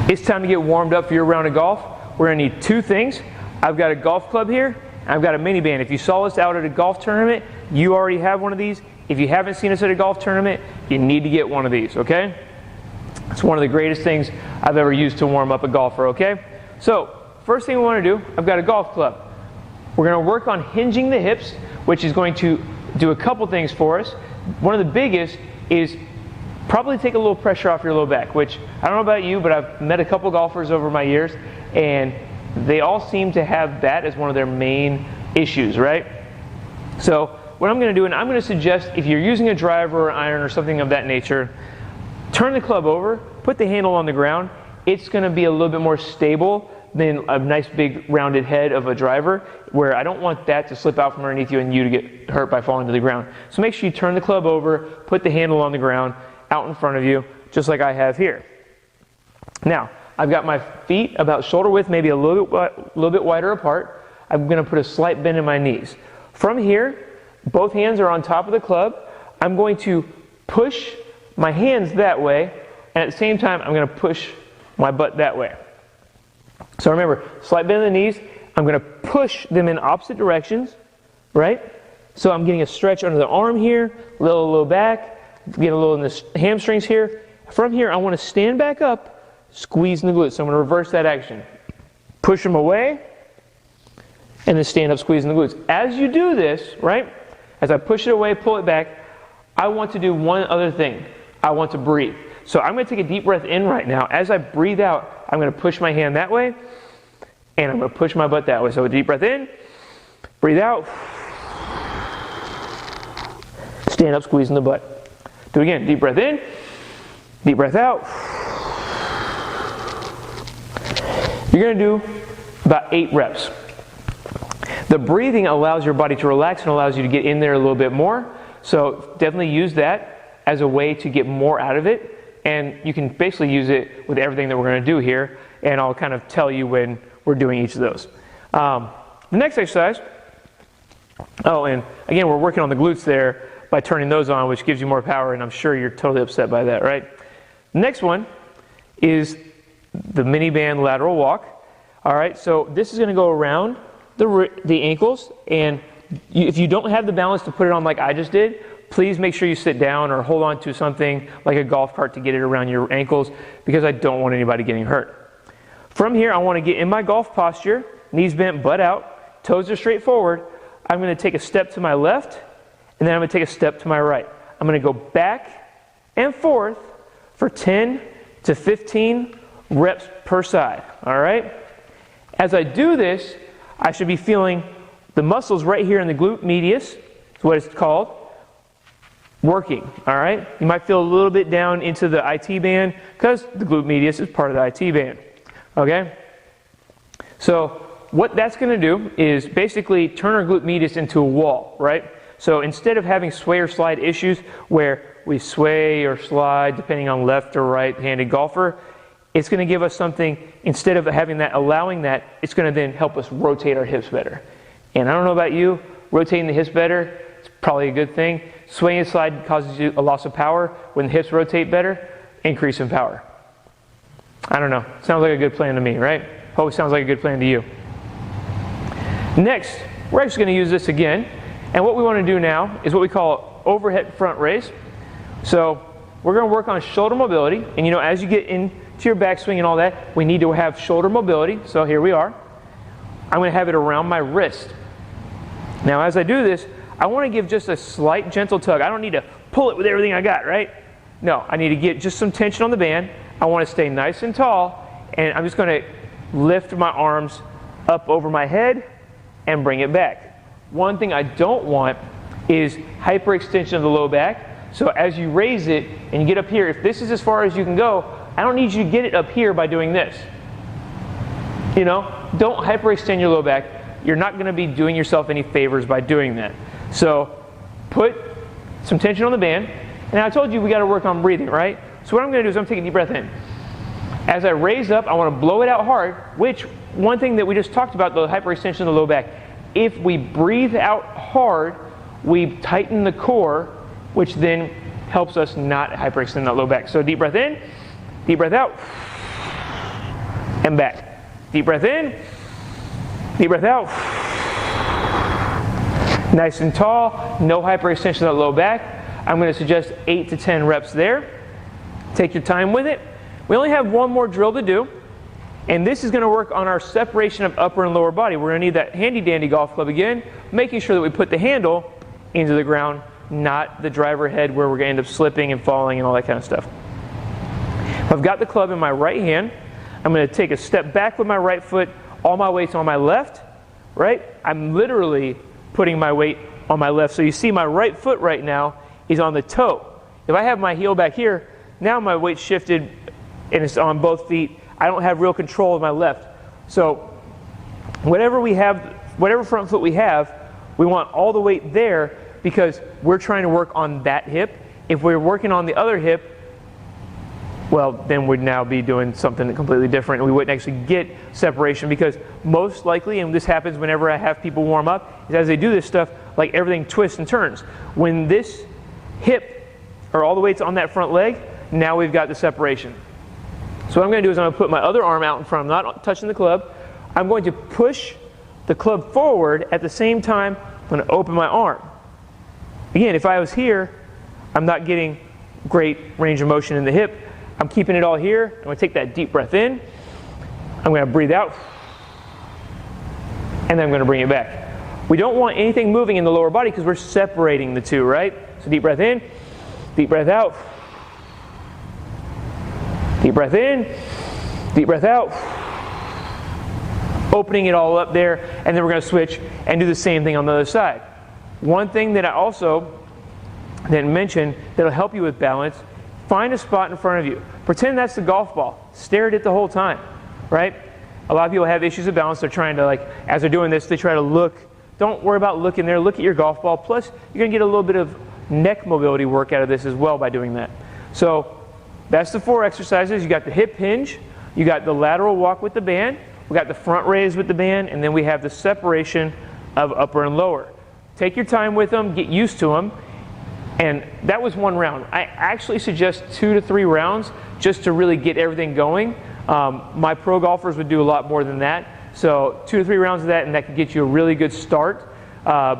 It's time to get warmed up for your round of golf. We're gonna need two things. I've got a golf club here, and I've got a mini band. If you saw us out at a golf tournament, you already have one of these. If you haven't seen us at a golf tournament, you need to get one of these, okay? It's one of the greatest things I've ever used to warm up a golfer, okay? So, first thing we wanna do, I've got a golf club. We're gonna work on hinging the hips, which is going to do a couple things for us. One of the biggest is probably take a little pressure off your low back, which I don't know about you, but I've met a couple golfers over my years, and they all seem to have that as one of their main issues, right? So what I'm going to do, and I'm going to suggest if you're using a driver or iron or something of that nature, turn the club over, put the handle on the ground. It's going to be a little bit more stable than a nice big rounded head of a driver, where I don't want that to slip out from underneath you and you to get hurt by falling to the ground. So make sure you turn the club over, put the handle on the ground out in front of you, just like I have here. Now, I've got my feet about shoulder width, maybe a little bit wider apart. I'm going to put a slight bend in my knees. From here, both hands are on top of the club. I'm going to push my hands that way, and at the same time, I'm going to push my butt that way. So remember, slight bend in the knees. I'm going to push them in opposite directions, right? So I'm getting a stretch under the arm here, a little low back, getting a little in the hamstrings here. From here, I want to stand back up, squeeze in the glutes. So I'm going to reverse that action. Push them away, and then stand up, squeeze in the glutes. As you do this, right, as I push it away, pull it back, I want to do one other thing. I want to breathe. So I'm going to take a deep breath in right now. As I breathe out, I'm going to push my hand that way, and I'm going to push my butt that way. So a deep breath in, breathe out, stand up, squeeze in the butt. Do it again. Deep breath in, deep breath out. You're going to do about 8 reps. The breathing allows your body to relax and allows you to get in there a little bit more. So definitely use that as a way to get more out of it. And you can basically use it with everything that we're going to do here. And I'll kind of tell you when we're doing each of those. The next exercise, and again, we're working on the glutes there by turning those on, which gives you more power, and I'm sure you're totally upset by that, right? The next one is the mini band lateral walk. All right, so this is going to go around the ankles, and if you don't have the balance to put it on like I just did, please make sure you sit down or hold on to something like a golf cart to get it around your ankles, because I don't want anybody getting hurt. From here, I want to get in my golf posture, knees bent, butt out, toes are straight forward. I'm going to take a step to my left, and then I'm going to take a step to my right. I'm going to go back and forth for 10 to 15 reps per side, all right? As I do this, I should be feeling the muscles right here in the glute medius, is what it's called, working, all right? You might feel a little bit down into the IT band because the glute medius is part of the IT band, okay? So what that's going to do is basically turn our glute medius into a wall, right? So instead of having sway or slide issues where we sway or slide depending on left or right-handed golfer, it's going to give us something, instead of having that, allowing that, it's going to then help us rotate our hips better. And I don't know about you, rotating the hips better, it's probably a good thing. Sway and slide causes you a loss of power. When the hips rotate better, increase in power. I don't know. Sounds like a good plan to me, right? Hope it sounds like a good plan to you. Next, we're actually going to use this again. And what we want to do now is what we call overhead front raise. So we're going to work on shoulder mobility. And you know, as you get into your backswing and all that, we need to have shoulder mobility. So here we are. I'm going to have it around my wrist. Now as I do this, I want to give just a slight gentle tug. I don't need to pull it with everything I got, right? No, I need to get just some tension on the band. I want to stay nice and tall, and I'm just going to lift my arms up over my head and bring it back. One thing I don't want is hyperextension of the low back. So as you raise it and you get up here, if this is as far as you can go, I don't need you to get it up here by doing this. You know, don't hyperextend your low back. You're not going to be doing yourself any favors by doing that. So put some tension on the band. And I told you we got to work on breathing, right? So what I'm going to do is I'm taking a deep breath in. As I raise up, I want to blow it out hard, which one thing that we just talked about, the hyperextension of the low back. If we breathe out hard, we tighten the core, which then helps us not hyperextend that low back. So deep breath in, deep breath out. and back. Deep breath in, deep breath out. Nice and tall, no hyperextension of the low back. I'm going to suggest 8 to 10 reps there. Take your time with it. We only have one more drill to do, and this is going to work on our separation of upper and lower body. We're going to need that handy dandy golf club again, making sure that we put the handle into the ground, not the driver head where we're going to end up slipping and falling and all that kind of stuff. I've got the club in my right hand. I'm going to take a step back with my right foot, all my weight's on my left, right? I'm literally putting my weight on my left. So you see my right foot right now is on the toe. If I have my heel back here, now my weight shifted and it's on both feet. I don't have real control of my left. So whatever front foot we have, we want all the weight there because we're trying to work on that hip. If we're working on the other hip, well, then we'd now be doing something completely different and we wouldn't actually get separation, because most likely, and this happens whenever I have people warm up, is as they do this stuff, like everything twists and turns. When this hip or all the weight's on that front leg, now we've got the separation. So what I'm going to do is I'm going to put my other arm out in front. I'm not touching the club. I'm going to push the club forward at the same time. I'm going to open my arm. Again, if I was here, I'm not getting great range of motion in the hip. I'm keeping it all here. I'm going to take that deep breath in. I'm going to breathe out. And then I'm going to bring it back. We don't want anything moving in the lower body because we're separating the two, right? So deep breath in, deep breath out. Deep breath in, deep breath out. Opening it all up there, and then we're going to switch and do the same thing on the other side. One thing that I also didn't mention that'll help you with balance, find a spot in front of you. Pretend that's the golf ball. Stare at it the whole time, right? A lot of people have issues of balance. They're trying to, like, as they're doing this, they try to look. Don't worry about looking there. Look at your golf ball. Plus, you're going to get a little bit of neck mobility work out of this as well by doing that. So that's the 4 exercises. You got the hip hinge. You got the lateral walk with the band. We got the front raise with the band. And then we have the separation of upper and lower. Take your time with them. Get used to them. And that was 1 round. I actually suggest 2 to 3 rounds just to really get everything going. My pro golfers would do a lot more than that. So 2 to 3 rounds of that, and that can get you a really good start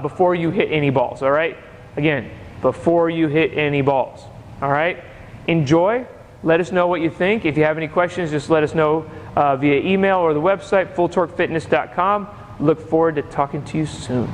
before you hit any balls, all right? Again, before you hit any balls, all right? Enjoy. Let us know what you think. If you have any questions, just let us know via email or the website, fulltorquefitness.com. Look forward to talking to you soon.